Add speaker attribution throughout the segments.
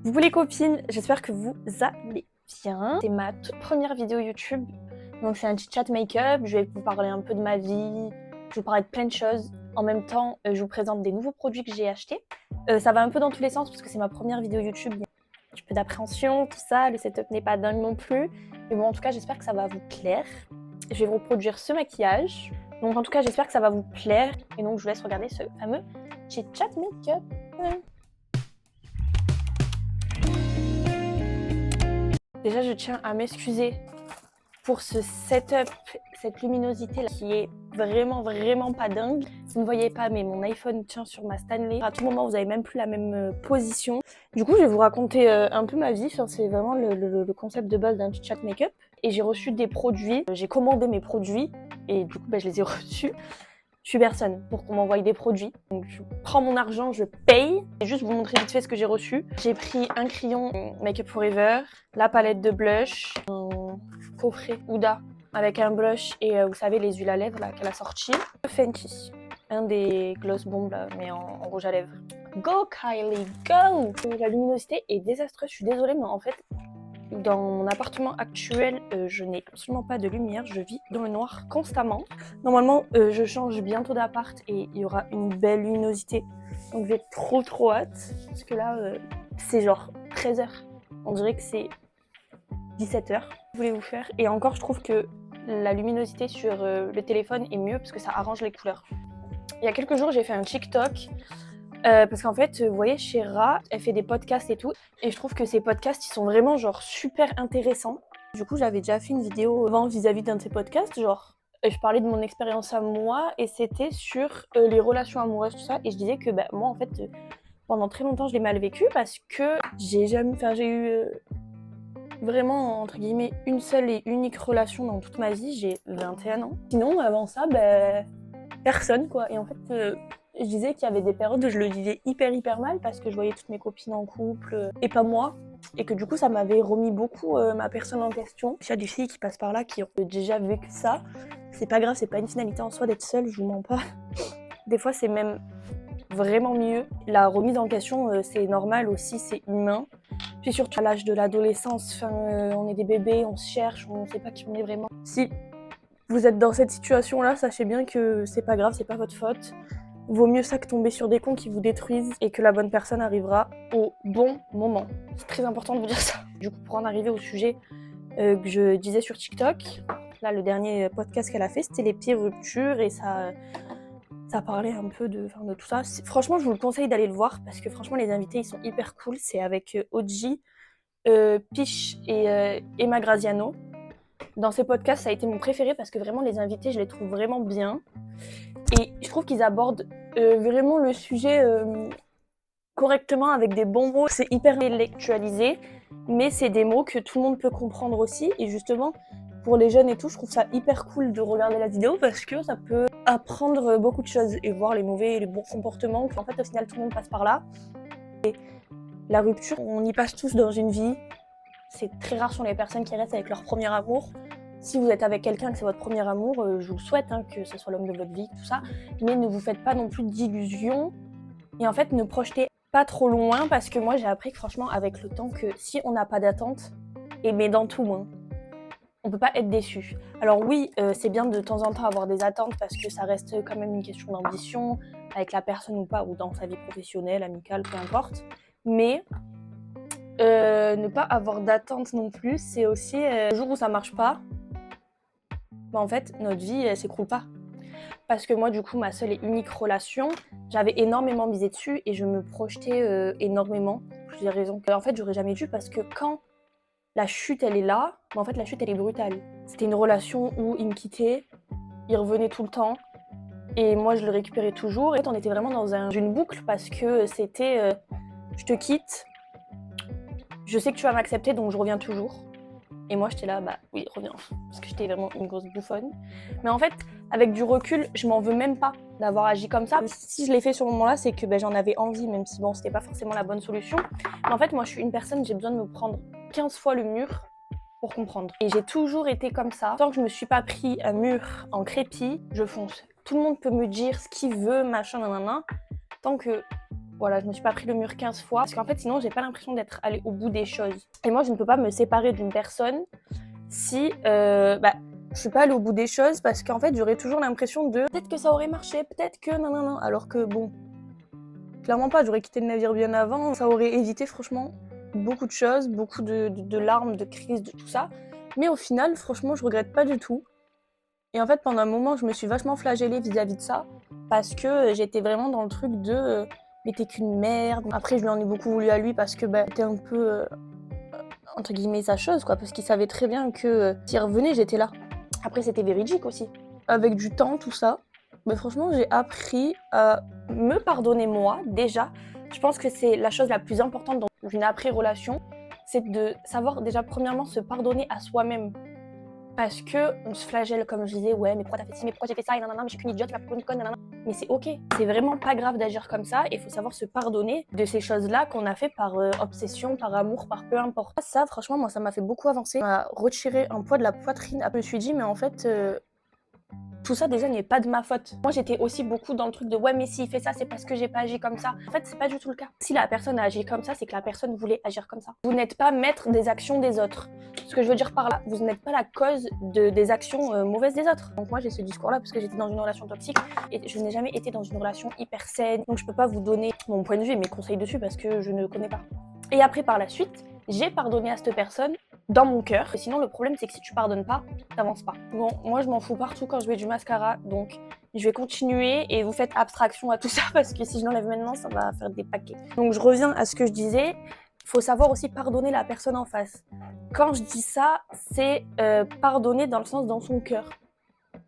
Speaker 1: Coucou les copines, j'espère que vous allez bien. C'est ma toute première vidéo YouTube, donc c'est un petit chat make-up. Je vais vous parler un peu de ma vie, je vais vous parler de plein de choses. En même temps, je vous présente des nouveaux produits que j'ai achetés. Ça va un peu dans tous les sens parce que c'est ma première vidéo YouTube. Il y a un petit peu d'appréhension, tout ça, le setup n'est pas dingue non plus. Mais bon, en tout cas, j'espère que ça va vous plaire. Je vais vous reproduire ce maquillage. Donc en tout cas, j'espère que ça va vous plaire. Et donc je vous laisse regarder ce fameux petit chat make-up. Déjà, je tiens à m'excuser pour ce setup, cette luminosité là qui est vraiment pas dingue. Vous ne voyez pas, mais mon iPhone tient sur ma Stanley. À tout moment, vous avez même plus la même position. Du coup, je vais vous raconter un peu ma vie. C'est vraiment le concept de base d'un chat make-up. Et j'ai reçu des produits. J'ai commandé mes produits et du coup, je les ai reçus. Je suis personne pour qu'on m'envoie des produits. Donc je prends mon argent, je paye. Je vais juste vous montrer vite fait ce que j'ai reçu. J'ai pris un crayon Make Up Forever, la palette de blush, un coffret Huda avec un blush et vous savez les huiles à lèvres là qu'elle a sorti. Fenty, un des gloss bombs là, mais en rouge à lèvres. Go Kylie, go! La luminosité est désastreuse, je suis désolée, mais en fait, dans mon appartement actuel, je n'ai absolument pas de lumière, je vis dans le noir constamment. Normalement, je change bientôt d'appart et il y aura une belle luminosité. Donc j'ai trop hâte, parce que là, c'est genre 13h. On dirait que c'est 17h. Voulez-vous faire? Et encore, je trouve que la luminosité sur le téléphone est mieux parce que ça arrange les couleurs. Il y a quelques jours, j'ai fait un TikTok. Parce qu'en fait, vous voyez, Shera, elle fait des podcasts et tout. Et je trouve que ces podcasts, ils sont vraiment genre super intéressants. Du coup, j'avais déjà fait une vidéo avant vis-à-vis d'un de ces podcasts. Genre, je parlais de mon expérience à moi et c'était sur les relations amoureuses, tout ça. Et je disais que moi, en fait, pendant très longtemps, je l'ai mal vécu parce que j'ai eu vraiment, entre guillemets, une seule et unique relation dans toute ma vie. J'ai 21 ans. Sinon, avant ça, personne, quoi. Et en fait, je disais qu'il y avait des périodes où je le vivais hyper mal parce que je voyais toutes mes copines en couple et pas moi. Et que du coup, ça m'avait remis beaucoup ma personne en question. Il y a des filles qui passent par là qui ont déjà vécu ça. C'est pas grave, c'est pas une finalité en soi d'être seule, je vous mens pas. Des fois, c'est même vraiment mieux. La remise en question, c'est normal aussi, c'est humain. Puis surtout à l'âge de l'adolescence, on est des bébés, on se cherche, on sait pas qui on est vraiment. Si vous êtes dans cette situation-là, sachez bien que c'est pas grave, c'est pas votre faute. Vaut mieux ça que tomber sur des cons qui vous détruisent et que la bonne personne arrivera au bon moment. C'est très important de vous dire ça. Du coup, pour en arriver au sujet que je disais sur TikTok, là, le dernier podcast qu'elle a fait, c'était les pires ruptures et ça parlait un peu de tout ça. Franchement, je vous le conseille d'aller le voir parce que franchement, les invités, ils sont hyper cool. C'est avec Oji, Piche et Emma Graziano. Dans ces podcasts, ça a été mon préféré parce que vraiment, les invités, je les trouve vraiment bien. Et je trouve qu'ils abordent vraiment le sujet correctement avec des bons mots. C'est hyper intellectualisé, mais c'est des mots que tout le monde peut comprendre aussi. Et justement, pour les jeunes et tout, je trouve ça hyper cool de regarder la vidéo parce que ça peut apprendre beaucoup de choses et voir les mauvais et les bons comportements. En fait, au final, tout le monde passe par là. Et la rupture, on y passe tous dans une vie. C'est très rare sont les personnes qui restent avec leur premier amour. Si vous êtes avec quelqu'un que c'est votre premier amour, je vous souhaite que ce soit l'homme de votre vie, tout ça. Mais ne vous faites pas non plus d'illusions. Et en fait, ne projetez pas trop loin parce que moi, j'ai appris que franchement, avec le temps, que si on n'a pas d'attente, et mais dans tout, on peut pas être déçu. Alors oui, c'est bien de temps en temps avoir des attentes parce que ça reste quand même une question d'ambition, avec la personne ou pas, ou dans sa vie professionnelle, amicale, peu importe. Mais ne pas avoir d'attente non plus, c'est aussi le jour où ça marche pas, en fait, notre vie, elle s'écroule pas. Parce que moi, du coup, ma seule et unique relation, j'avais énormément misé dessus et je me projetais énormément, pour plusieurs raisons. En fait, j'aurais jamais dû parce que quand la chute, elle est là, en fait, la chute, elle est brutale. C'était une relation où il me quittait, il revenait tout le temps et moi, je le récupérais toujours. Et en fait, on était vraiment dans une boucle parce que c'était je te quitte, je sais que tu vas m'accepter, donc je reviens toujours. Et moi, j'étais là, oui, reviens. Parce que j'étais vraiment une grosse bouffonne. Mais en fait, avec du recul, je m'en veux même pas d'avoir agi comme ça. Si je l'ai fait sur le moment-là, c'est que j'en avais envie, même si bon, c'était pas forcément la bonne solution. Mais en fait, moi, je suis une personne, j'ai besoin de me prendre 15 fois le mur pour comprendre. Et j'ai toujours été comme ça. Tant que je me suis pas pris un mur en crépi, je fonce. Tout le monde peut me dire ce qu'il veut, machin, nanana. Tant que Voilà, je me suis pas pris le mur 15 fois parce qu'en fait sinon j'ai pas l'impression d'être allée au bout des choses. Et moi je ne peux pas me séparer d'une personne si je suis pas allée au bout des choses parce qu'en fait j'aurais toujours l'impression de peut-être que ça aurait marché, peut-être que non, alors que bon, clairement pas, j'aurais quitté le navire bien avant, ça aurait évité franchement beaucoup de choses, beaucoup de larmes, de crises, de tout ça. Mais au final, franchement, je regrette pas du tout. Et en fait, pendant un moment, je me suis vachement flagellée vis-à-vis de ça parce que j'étais vraiment dans le truc de mais t'es qu'une merde. Après, je lui en ai beaucoup voulu à lui parce que c'était un peu entre guillemets sa chose, quoi, parce qu'il savait très bien que s'il revenait, j'étais là. Après, c'était véridique aussi. Avec du temps, tout ça. Mais franchement, j'ai appris à me pardonner moi, déjà. Je pense que c'est la chose la plus importante dans une après-relation, c'est de savoir déjà premièrement se pardonner à soi-même. Parce que on se flagelle, comme je disais, ouais, mais pourquoi t'as fait ci, mais pourquoi j'ai fait ça, et nanana, mais je suis qu'une idiote, je suis une conne, nanana. Mais c'est ok, c'est vraiment pas grave d'agir comme ça, et il faut savoir se pardonner de ces choses-là qu'on a fait par obsession, par amour, par peu importe. Ça, franchement, moi, ça m'a fait beaucoup avancer, ça m'a retiré un poids de la poitrine. Je me suis dit, mais en fait, tout ça déjà n'est pas de ma faute. Moi j'étais aussi beaucoup dans le truc de ouais mais s'il fait ça c'est parce que j'ai pas agi comme ça. En fait c'est pas du tout le cas. Si la personne a agi comme ça c'est que la personne voulait agir comme ça. Vous n'êtes pas maître des actions des autres. Ce que je veux dire par là, vous n'êtes pas la cause des actions mauvaises des autres. Donc moi j'ai ce discours là parce que j'étais dans une relation toxique et je n'ai jamais été dans une relation hyper saine. Donc je peux pas vous donner mon point de vue et mes conseils dessus parce que je ne connais pas. Et après par la suite, j'ai pardonné à cette personne dans mon cœur. Sinon, le problème, c'est que si tu pardonnes pas, t'avances pas. Bon, moi, je m'en fous partout quand je mets du mascara, donc je vais continuer et vous faites abstraction à tout ça parce que si je l'enlève maintenant, ça va faire des paquets. Donc, je reviens à ce que je disais. Il faut savoir aussi pardonner la personne en face. Quand je dis ça, c'est pardonner dans le sens dans son cœur.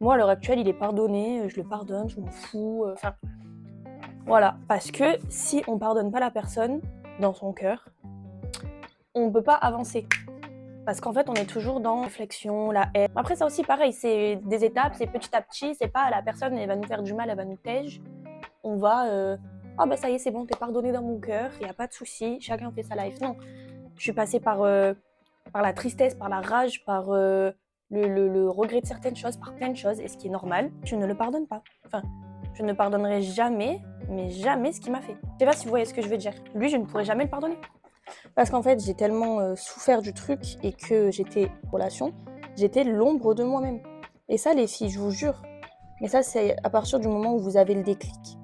Speaker 1: Moi, à l'heure actuelle, il est pardonné, je le pardonne, je m'en fous. Enfin, voilà. Parce que si on pardonne pas la personne dans son cœur, on peut pas avancer. Parce qu'en fait, on est toujours dans la réflexion, la haine. Après, ça aussi, pareil, c'est des étapes, c'est petit à petit. C'est pas la personne, elle va nous faire du mal, elle va nous tège. On va, ça y est, c'est bon, t'es pardonné dans mon cœur, y a pas de souci, chacun fait sa life. Non, je suis passée par la tristesse, par la rage, par le regret de certaines choses, par plein de choses, et ce qui est normal, je ne le pardonne pas. Enfin, je ne pardonnerai jamais, mais jamais ce qu'il m'a fait. Je sais pas si vous voyez ce que je veux dire. Lui, je ne pourrais jamais le pardonner. Parce qu'en fait, j'ai tellement souffert du truc et que j'étais en relation, j'étais l'ombre de moi-même. Et ça, les filles, je vous jure. Mais ça, c'est à partir du moment où vous avez le déclic.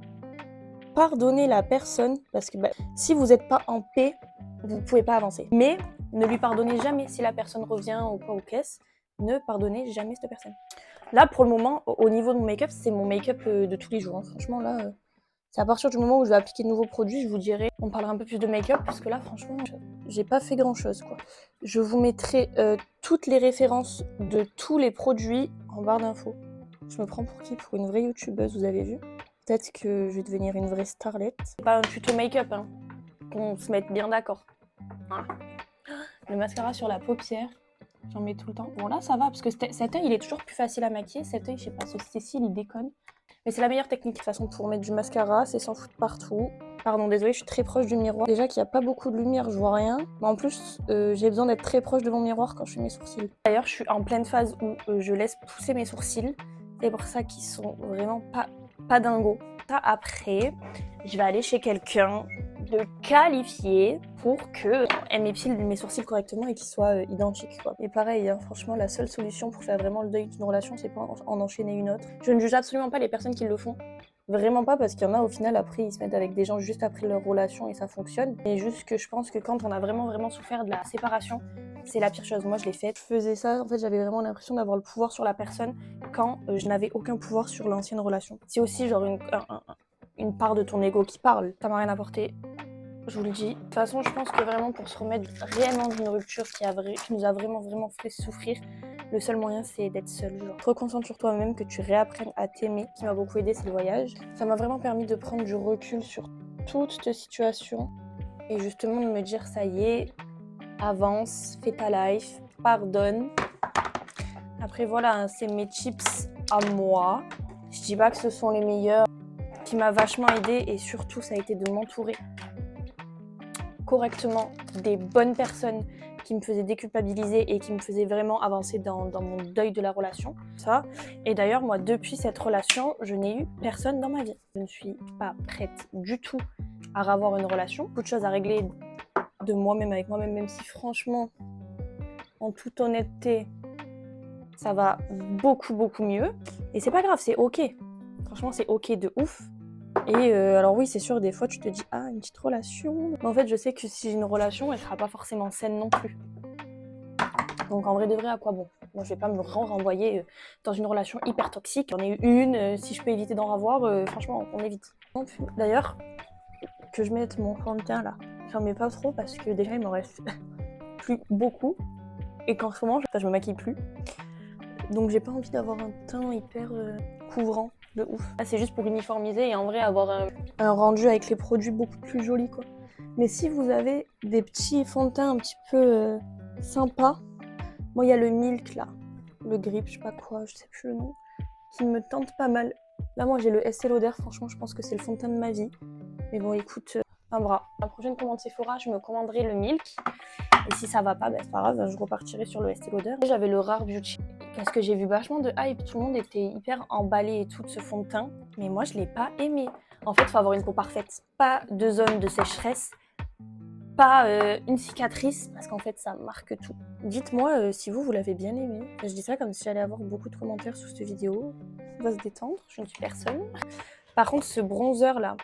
Speaker 1: Pardonnez la personne, parce que si vous n'êtes pas en paix, vous ne pouvez pas avancer. Mais ne lui pardonnez jamais si la personne revient ou quoi aux caisses. Ne pardonnez jamais cette personne. Là, pour le moment, au niveau de mon make-up, c'est mon make-up de tous les jours. Hein. Franchement, là... c'est à partir du moment où je vais appliquer de nouveaux produits, je vous dirai, on parlera un peu plus de make-up parce que là, franchement, j'ai pas fait grand-chose, quoi. Je vous mettrai toutes les références de tous les produits en barre d'infos. Je me prends pour qui? Pour une vraie youtubeuse, vous avez vu? Peut-être que je vais devenir une vraie starlette. C'est pas un tuto make-up, hein. Qu'on se mette bien d'accord. Voilà. Le mascara sur la paupière, j'en mets tout le temps. Bon là, ça va, parce que cet œil, il est toujours plus facile à maquiller. Cet œil, je sais pas, ce Cécile, il déconne. Mais c'est la meilleure technique de toute façon pour mettre du mascara, c'est sans foutre partout. Pardon, désolée, je suis très proche du miroir. Déjà qu'il n'y a pas beaucoup de lumière, je vois rien. Mais en plus, j'ai besoin d'être très proche de mon miroir quand je fais mes sourcils. D'ailleurs, je suis en pleine phase où je laisse pousser mes sourcils. C'est pour ça qu'ils sont vraiment pas dingos. Ça, après, je vais aller chez quelqu'un de qualifié pour qu'elle m'épile mes sourcils correctement et qu'ils soient identiques, quoi. Et pareil, hein, franchement, la seule solution pour faire vraiment le deuil d'une relation, c'est pas en enchaîner une autre. Je ne juge absolument pas les personnes qui le font. Vraiment pas, parce qu'il y en a au final, après, ils se mettent avec des gens juste après leur relation et ça fonctionne. Mais juste que je pense que quand on a vraiment souffert de la séparation, c'est la pire chose. Moi, je l'ai faite. Je faisais ça, en fait, j'avais vraiment l'impression d'avoir le pouvoir sur la personne quand je n'avais aucun pouvoir sur l'ancienne relation. C'est aussi genre une part de ton ego qui parle. Ça m'a rien apporté. Je vous le dis. De toute façon, je pense que vraiment pour se remettre réellement d'une rupture qui nous a vraiment fait souffrir, le seul moyen c'est d'être seul. Genre, te reconcentre sur toi-même, que tu réapprennes à t'aimer. Ce qui m'a beaucoup aidé, c'est le voyage. Ça m'a vraiment permis de prendre du recul sur toute cette situation et justement de me dire ça y est, avance, fais ta life, pardonne. Après voilà, hein, c'est mes tips à moi. Je dis pas que ce sont les meilleurs. Ce qui m'a vachement aidé et surtout ça a été de m'entourer correctement des bonnes personnes qui me faisaient déculpabiliser et qui me faisaient vraiment avancer dans mon deuil de la relation. Ça. Et d'ailleurs, moi, depuis cette relation, je n'ai eu personne dans ma vie. Je ne suis pas prête du tout à avoir une relation. Beaucoup de choses à régler de moi-même avec moi-même, même si franchement, en toute honnêteté, ça va beaucoup mieux. Et c'est pas grave, c'est ok. Franchement, c'est ok de ouf. Et alors oui, c'est sûr, des fois, tu te dis « Ah, une petite relation ». Mais en fait, je sais que si j'ai une relation, elle sera pas forcément saine non plus. Donc en vrai de vrai, à quoi bon? Moi, je vais pas me renvoyer dans une relation hyper toxique. J'en ai eu une, si je peux éviter d'en avoir, franchement, on évite. D'ailleurs, que je mette mon fond de teint là, j'en mets pas trop parce que déjà, il me reste plus beaucoup. Et qu'en ce moment, je me maquille plus. Donc j'ai pas envie d'avoir un teint hyper couvrant de ouf. Là, c'est juste pour uniformiser et en vrai avoir un rendu avec les produits beaucoup plus joli quoi. Mais si vous avez des petits fonds de teint un petit peu sympas, moi il y a le Milk là, le Grip, je sais pas quoi, je sais plus le nom, qui me tente pas mal. Là moi j'ai le Estée Lauder, franchement je pense que c'est le fond de teint de ma vie. Mais bon écoute, un bras. La prochaine commande Sephora, je me commanderai le Milk. Et si ça va pas, c'est pas grave, je repartirai sur le Estée Lauder. J'avais le Rare Beauty parce que j'ai vu vachement de hype, tout le monde était hyper emballé et tout de ce fond de teint. Mais moi, je l'ai pas aimé. En fait, il faut avoir une peau parfaite. Pas de zone de sécheresse, pas une cicatrice, parce qu'en fait, ça marque tout. Dites-moi si vous l'avez bien aimé. Je dis ça comme si j'allais avoir beaucoup de commentaires sous cette vidéo. On va se détendre, je ne suis personne. Par contre, ce bronzer là,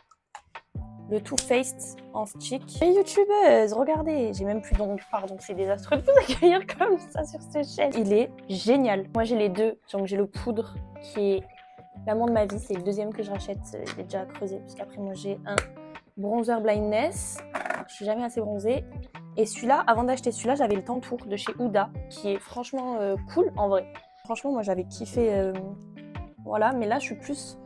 Speaker 1: le Too Faced en stick. Et youtubeuse, regardez, j'ai même plus donc pardon, c'est désastreux de vous accueillir comme ça sur cette chaîne. Il est génial. Moi j'ai les deux, donc j'ai le poudre qui est l'amour de ma vie, c'est le deuxième que je rachète, il est déjà creusé, parce qu'après moi j'ai un bronzer blindness, je suis jamais assez bronzée. Et celui-là, avant d'acheter celui-là, j'avais le Tantour de chez Huda, qui est franchement cool en vrai. Franchement, moi j'avais kiffé, voilà, mais là je suis plus...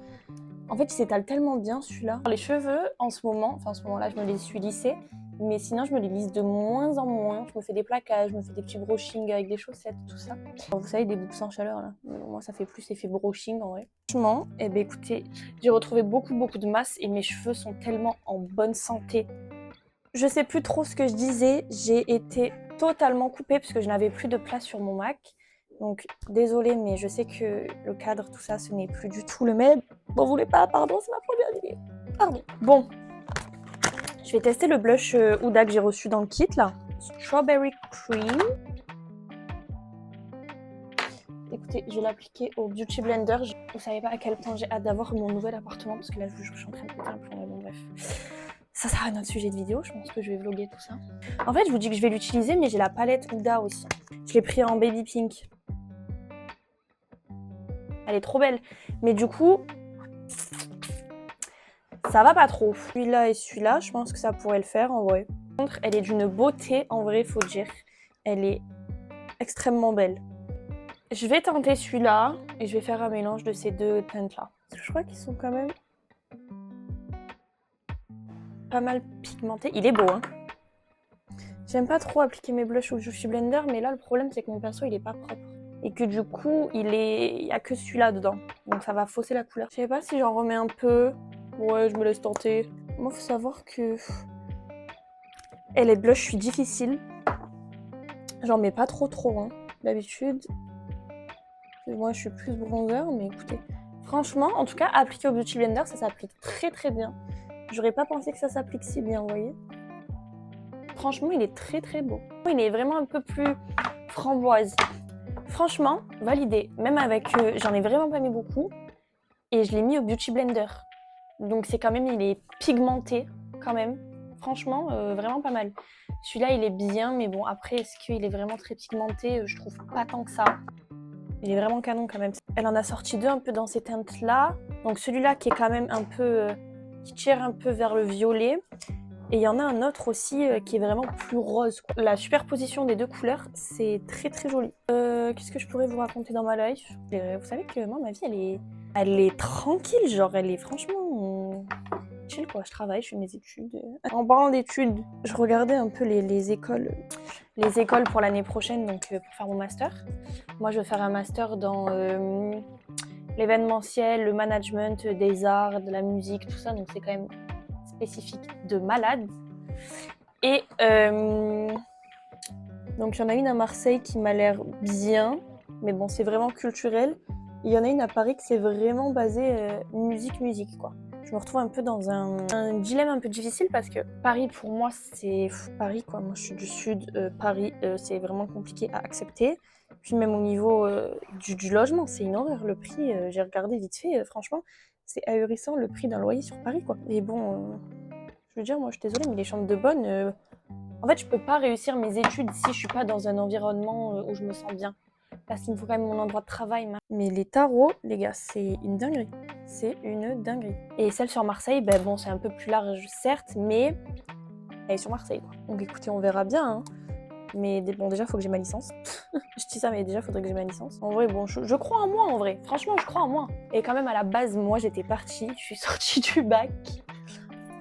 Speaker 1: En fait, il s'étale tellement bien celui-là. Les cheveux, en ce moment-là, je me les suis lissés. Mais sinon, je me les lisse de moins en moins. Je me fais des plaquages, je me fais des petits brushings avec des chaussettes, tout ça. Vous savez, des boucles sans chaleur, là. Moi, ça fait plus effet brushing, en vrai. Franchement, eh ben, écoutez, j'ai retrouvé beaucoup de masse et mes cheveux sont tellement en bonne santé. Je sais plus trop ce que je disais. J'ai été totalement coupée parce que je n'avais plus de place sur mon Mac. Donc, désolée, mais je sais que le cadre, tout ça, ce n'est plus du tout le même. M'en voulez pas, pardon, c'est ma première vidéo. Pardon. Bon, je vais tester le blush Huda que j'ai reçu dans le kit, là. Strawberry Cream. Écoutez, je vais l'appliquer au Beauty Blender. Vous savez pas à quel point j'ai hâte d'avoir mon nouvel appartement, parce que là, je suis en train de péter un plomb, bon, bref. Ça sera un autre sujet de vidéo, je pense que je vais vlogger tout ça. En fait, je vous dis que je vais l'utiliser, mais j'ai la palette Huda aussi. Je l'ai pris en baby pink. Elle est trop belle. Mais du coup, ça va pas trop. Celui-là et celui-là, je pense que ça pourrait le faire en vrai. Par contre, elle est d'une beauté, en vrai, faut dire. Elle est extrêmement belle. Je vais tenter celui-là et je vais faire un mélange de ces deux teintes-là. Je crois qu'ils sont quand même pas mal pigmentés. Il est beau, hein. J'aime pas trop appliquer mes blushs au Beauty Blender, mais là, le problème, c'est que mon pinceau, il est pas propre. Et que du coup, il y a que celui-là dedans. Donc ça va fausser la couleur. Je sais pas si j'en remets un peu. Ouais, je me laisse tenter. Moi, faut savoir que... Et les blushs, je suis difficile. J'en mets pas trop, hein. D'habitude, moi, je suis plus bronzer, mais écoutez. Franchement, en tout cas, appliqué au Beauty Blender, ça s'applique très bien. J'aurais pas pensé que ça s'applique si bien, vous voyez. Franchement, il est très beau. Il est vraiment un peu plus framboise. Franchement, validé. Même avec... j'en ai vraiment pas mis beaucoup. Et je l'ai mis au Beauty Blender. Donc c'est quand même... Il est pigmenté, quand même. Franchement, vraiment pas mal. Celui-là, il est bien. Mais bon, après, est-ce qu'il est vraiment très pigmenté? Je trouve pas tant que ça. Il est vraiment canon, quand même. Elle en a sorti deux un peu dans ces teintes-là. Donc celui-là qui est quand même un peu... qui tire un peu vers le violet. Et il y en a un autre aussi qui est vraiment plus rose, quoi. La superposition des deux couleurs, c'est très joli. Qu'est-ce que je pourrais vous raconter dans ma life? Vous savez que moi, ma vie, elle est tranquille, genre elle est franchement chill quoi. Je travaille, je fais mes études. En parlant d'études, je regardais un peu les écoles pour l'année prochaine, donc pour faire mon master. Moi, je vais faire un master dans l'événementiel, le management des arts, de la musique, tout ça, donc c'est quand même spécifique de malade. Et donc il y en a une à Marseille qui m'a l'air bien, mais bon c'est vraiment culturel. Il y en a une à Paris qui c'est vraiment basé musique quoi. Je me retrouve un peu dans un dilemme un peu difficile parce que Paris, pour moi, c'est Paris, quoi. Moi, je suis du sud. Paris, c'est vraiment compliqué à accepter. Puis même au niveau du logement, c'est une horreur. Le prix, j'ai regardé vite fait, franchement, c'est ahurissant le prix d'un loyer sur Paris, quoi. Et bon, je veux dire, moi, je suis désolée, mais les chambres de bonne, en fait, je peux pas réussir mes études si je suis pas dans un environnement où je me sens bien. Parce qu'il me faut quand même mon endroit de travail. Mais les tarots, les gars, c'est une dinguerie. C'est une dinguerie. Et celle sur Marseille, ben bon, c'est un peu plus large, certes, mais elle est sur Marseille, quoi. Donc écoutez, on verra bien, hein. Mais bon, déjà, il faut que j'ai ma licence. Je dis ça, mais déjà, il faudrait que j'ai ma licence. En vrai, bon, je crois en moi, en vrai. Franchement, je crois en moi. Et quand même, à la base, moi, j'étais partie. Je suis sortie du bac.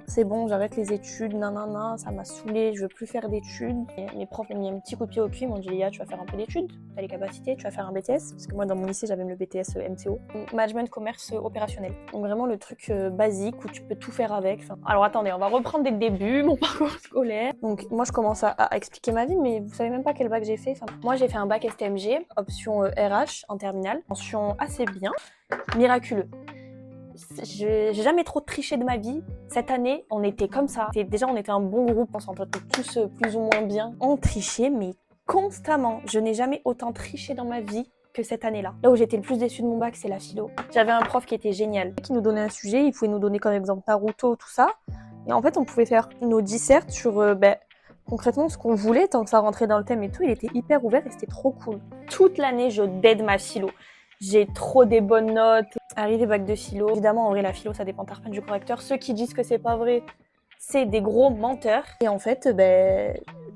Speaker 1: C'est bon, j'arrête les études, nanana, ça m'a saoulée, je veux plus faire d'études. Et mes profs m'ont mis un petit coup de pied au cul, ils m'ont dit Léa, tu vas faire un peu d'études, t'as les capacités, tu vas faire un BTS. Parce que moi, dans mon lycée, j'avais même le BTS MCO. Management commerce opérationnel. Donc vraiment le truc basique où tu peux tout faire avec. Enfin, alors attendez, on va reprendre dès le début, mon parcours scolaire. Donc moi, je commence à expliquer ma vie, mais vous savez même pas quel bac j'ai fait. Enfin, moi, j'ai fait un bac STMG, option RH en terminale. Mention assez bien, miraculeux. J'ai jamais trop triché de ma vie. Cette année, on était comme ça. Déjà, on était un bon groupe, on s'entendait tous plus ou moins bien. On trichait, mais constamment. Je n'ai jamais autant triché dans ma vie que cette année-là. Là où j'étais le plus déçue de mon bac, c'est la philo. J'avais un prof qui était génial, qui nous donnait un sujet, il pouvait nous donner comme exemple Naruto, tout ça. Et en fait, on pouvait faire nos dissertes sur concrètement ce qu'on voulait, tant que ça rentrait dans le thème et tout. Il était hyper ouvert et c'était trop cool. Toute l'année, je dead ma philo. J'ai trop des bonnes notes. Arrivé bac de philo. Évidemment, en vrai, la philo, ça dépend tarpin du correcteur. Ceux qui disent que c'est pas vrai, c'est des gros menteurs. Et en fait,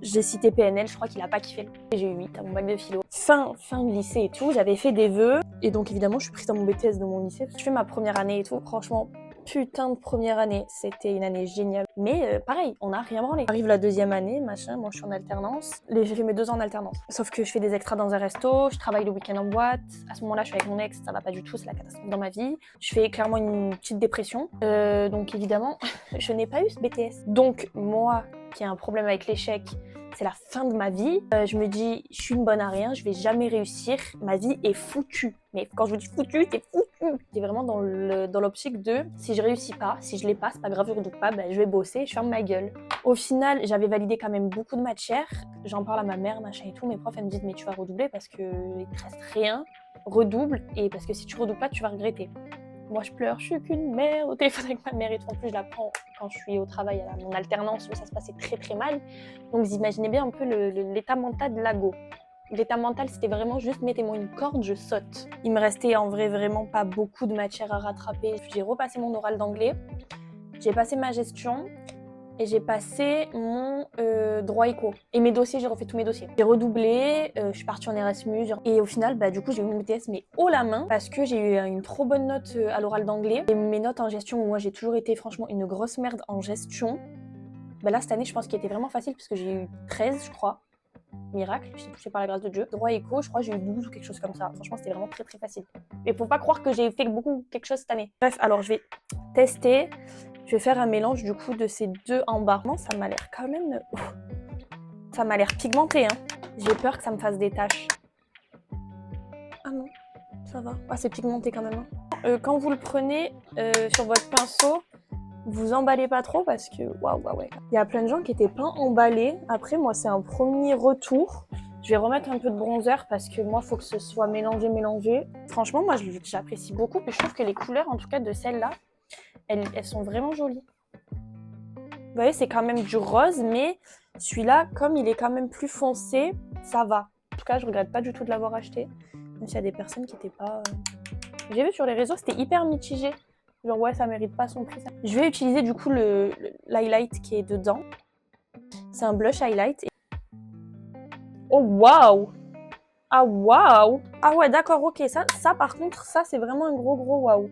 Speaker 1: j'ai cité PNL, je crois qu'il a pas kiffé. Et j'ai eu 8 à mon bac de philo. Fin de lycée et tout, j'avais fait des vœux. Et donc, évidemment, je suis prise dans mon BTS de mon lycée. Je fais ma première année et tout. Franchement, putain de première année. C'était une année géniale. Mais pareil, on n'a rien branlé. Arrive la deuxième année, machin, moi je suis en alternance. J'ai fait mes 2 ans en alternance. Sauf que je fais des extras dans un resto, je travaille le week-end en boîte. À ce moment-là, je suis avec mon ex, ça va pas du tout, c'est la catastrophe dans ma vie. Je fais clairement une petite dépression. Donc évidemment, je n'ai pas eu ce BTS. Donc moi, qui ai un problème avec l'échec, c'est la fin de ma vie. Je me dis, je suis une bonne à rien, je vais jamais réussir, ma vie est foutue. Mais quand je vous dis foutue, c'est foutu. C'est vraiment dans l'optique de, si je réussis pas, si je l'ai pas, c'est pas grave, je redoute pas, je vais bosser, je ferme ma gueule. Au final, j'avais validé quand même beaucoup de matières. J'en parle à ma mère, machin et tout. Mes profs, elles me disent, mais tu vas redoubler parce que il te reste rien. Redouble, et parce que si tu redoubles pas, tu vas regretter. Moi, je pleure, je suis qu'une mère au téléphone avec ma mère et tout. En plus, je la prends quand je suis au travail à mon alternance où ça se passait très très mal. Donc, vous imaginez bien un peu l'état mental de l'ago. L'état mental, c'était vraiment juste mettez-moi une corde, je saute. Il me restait en vrai vraiment pas beaucoup de matière à rattraper. J'ai repassé mon oral d'anglais, j'ai passé ma gestion et j'ai passé mon droit éco. Et mes dossiers, j'ai refait tous mes dossiers. J'ai redoublé, je suis partie en Erasmus. Et au final, du coup, j'ai eu mon BTS, mais haut la main, parce que j'ai eu une trop bonne note à l'oral d'anglais. Et mes notes en gestion, où moi, j'ai toujours été franchement une grosse merde en gestion. Là, cette année, je pense qu'il était vraiment facile, parce que j'ai eu 13, je crois. Miracle, je suis touchée par la grâce de Dieu. Droit éco, je crois que j'ai eu 12 ou quelque chose comme ça. Franchement, c'était vraiment très très facile. Mais faut pas croire que j'ai fait quelque chose cette année. Bref, alors je vais tester. Je vais faire un mélange du coup de ces deux en bas. Ça m'a l'air quand même... Ça m'a l'air pigmenté, hein. J'ai peur que ça me fasse des taches. Ah non, ça va. Ah, c'est pigmenté quand même. Hein. Quand vous le prenez sur votre pinceau, vous emballez pas trop parce que... Waouh, ouais. Il y a plein de gens qui étaient pas emballés. Après, moi, c'est un premier retour. Je vais remettre un peu de bronzer parce que moi, il faut que ce soit mélangé. Franchement, moi, j'apprécie beaucoup. Puis je trouve que les couleurs, en tout cas de celle-là, elles sont vraiment jolies. Vous voyez, c'est quand même du rose, mais celui-là, comme il est quand même plus foncé, ça va. En tout cas, je regrette pas du tout de l'avoir acheté. Même s'il y a des personnes qui n'étaient pas... J'ai vu sur les réseaux, c'était hyper mitigé. Genre, ouais, ça mérite pas son prix. Ça. Je vais utiliser du coup l'highlight qui est dedans. C'est un blush highlight. Oh, waouh! Ah, waouh! Ah ouais, d'accord, ok. Ça, par contre, ça, c'est vraiment un gros waouh.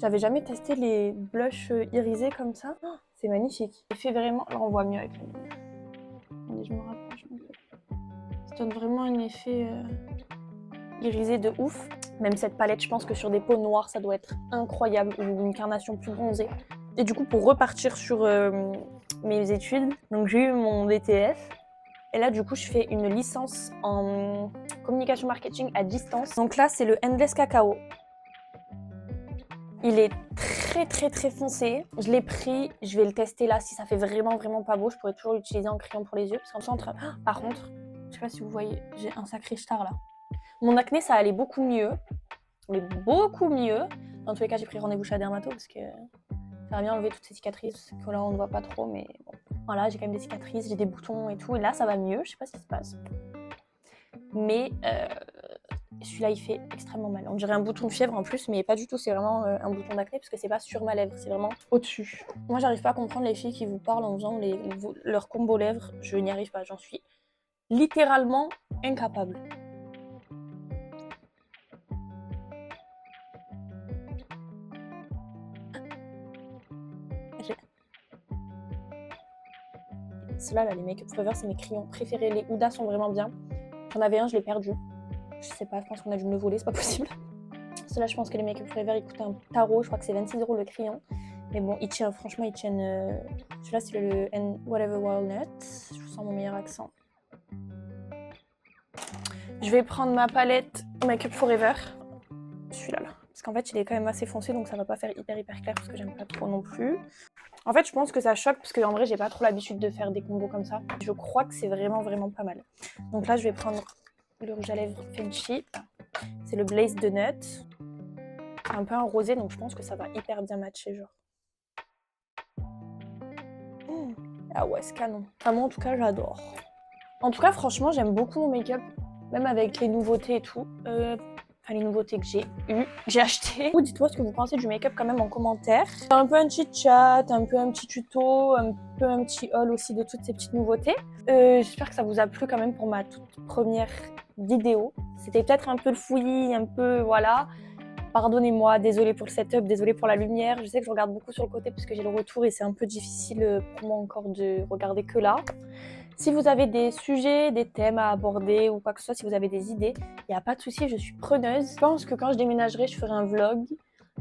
Speaker 1: J'avais jamais testé les blushs irisés comme ça. Oh, c'est magnifique. Il fait vraiment... Là, on voit mieux avec la lumière. Attendez, je me rapproche un peu. Ça donne vraiment un effet irisé de ouf. Même cette palette, je pense que sur des peaux noires, ça doit être incroyable. Ou une carnation plus bronzée. Et du coup, pour repartir sur mes études, donc j'ai eu mon BTS. Et là, du coup, je fais une licence en communication marketing à distance. Donc là, c'est le Endless Cacao. Il est très foncé. Je l'ai pris, je vais le tester là. Si ça fait vraiment pas beau, je pourrais toujours l'utiliser en crayon pour les yeux. Parce qu'en centre, par contre, je sais pas si vous voyez, j'ai un sacré star là. Mon acné, ça allait beaucoup mieux. Mais beaucoup mieux. Dans tous les cas, j'ai pris rendez-vous chez la dermato parce que j'aimerais bien enlever toutes ces cicatrices que là on ne voit pas trop. Mais bon, voilà, j'ai quand même des cicatrices, j'ai des boutons et tout. Et là, ça va mieux. Je sais pas ce qui se passe. Mais celui-là, il fait extrêmement mal. On dirait un bouton de fièvre en plus, mais pas du tout. C'est vraiment un bouton d'acné parce que c'est pas sur ma lèvre, c'est vraiment au-dessus. Moi, j'arrive pas à comprendre les filles qui vous parlent en faisant leur combo lèvres. Je n'y arrive pas. J'en suis littéralement incapable. Ceux-là, là, les Make Up Forever, c'est mes crayons préférés. Les Huda sont vraiment bien. J'en avais un, je l'ai perdu. Je sais pas, je pense qu'on a dû me le voler, c'est pas possible. Ceux-là, je pense que les Make Up Forever, ils coûtent un tarot. Je crois que c'est 26 € le crayon. Mais bon, ils tiennent, franchement, ils tiennent. Celui-là, c'est le Whatever Walnut. Je vous sens mon meilleur accent. Je vais prendre ma palette Make Up Forever. Celui-là, là. Parce qu'en fait, il est quand même assez foncé, donc ça va pas faire hyper clair parce que j'aime pas trop non plus. En fait, je pense que ça choque parce qu'en vrai, j'ai pas trop l'habitude de faire des combos comme ça. Je crois que c'est vraiment pas mal. Donc là, je vais prendre le rouge à lèvres Fenty. C'est le Blaze de Nut. C'est un peu un rosé, donc je pense que ça va hyper bien matcher, genre. Ah ouais, c'est canon. Enfin, moi, en tout cas, j'adore. En tout cas, franchement, j'aime beaucoup mon make-up, même avec les nouveautés et tout. Enfin, les nouveautés que j'ai achetées. Dites-moi ce que vous pensez du make-up quand même en commentaire. Un peu un petit chat, un peu un petit tuto, un peu un petit haul aussi de toutes ces petites nouveautés. J'espère que ça vous a plu quand même pour ma toute première vidéo. C'était peut-être un peu le fouillis, un peu voilà. Pardonnez-moi, désolée pour le setup, désolée pour la lumière. Je sais que je regarde beaucoup sur le côté parce que j'ai le retour et c'est un peu difficile pour moi encore de regarder que là. Si vous avez des sujets, des thèmes à aborder ou quoi que ce soit, si vous avez des idées, il n'y a pas de souci, je suis preneuse. Je pense que quand je déménagerai, je ferai un vlog.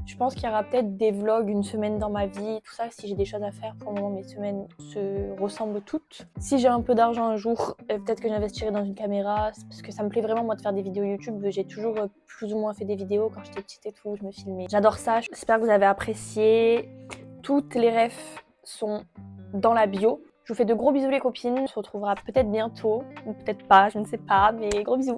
Speaker 1: Je pense qu'il y aura peut-être des vlogs, une semaine dans ma vie, tout ça, si j'ai des choses à faire. Pour le moment, mes semaines se ressemblent toutes. Si j'ai un peu d'argent un jour, peut-être que j'investirai dans une caméra, parce que ça me plaît vraiment, moi, de faire des vidéos YouTube. J'ai toujours plus ou moins fait des vidéos quand j'étais petite et tout, je me filmais. J'adore ça, j'espère que vous avez apprécié. Toutes les refs sont dans la bio. Je vous fais de gros bisous les copines, on se retrouvera peut-être bientôt, ou peut-être pas, je ne sais pas, mais gros bisous.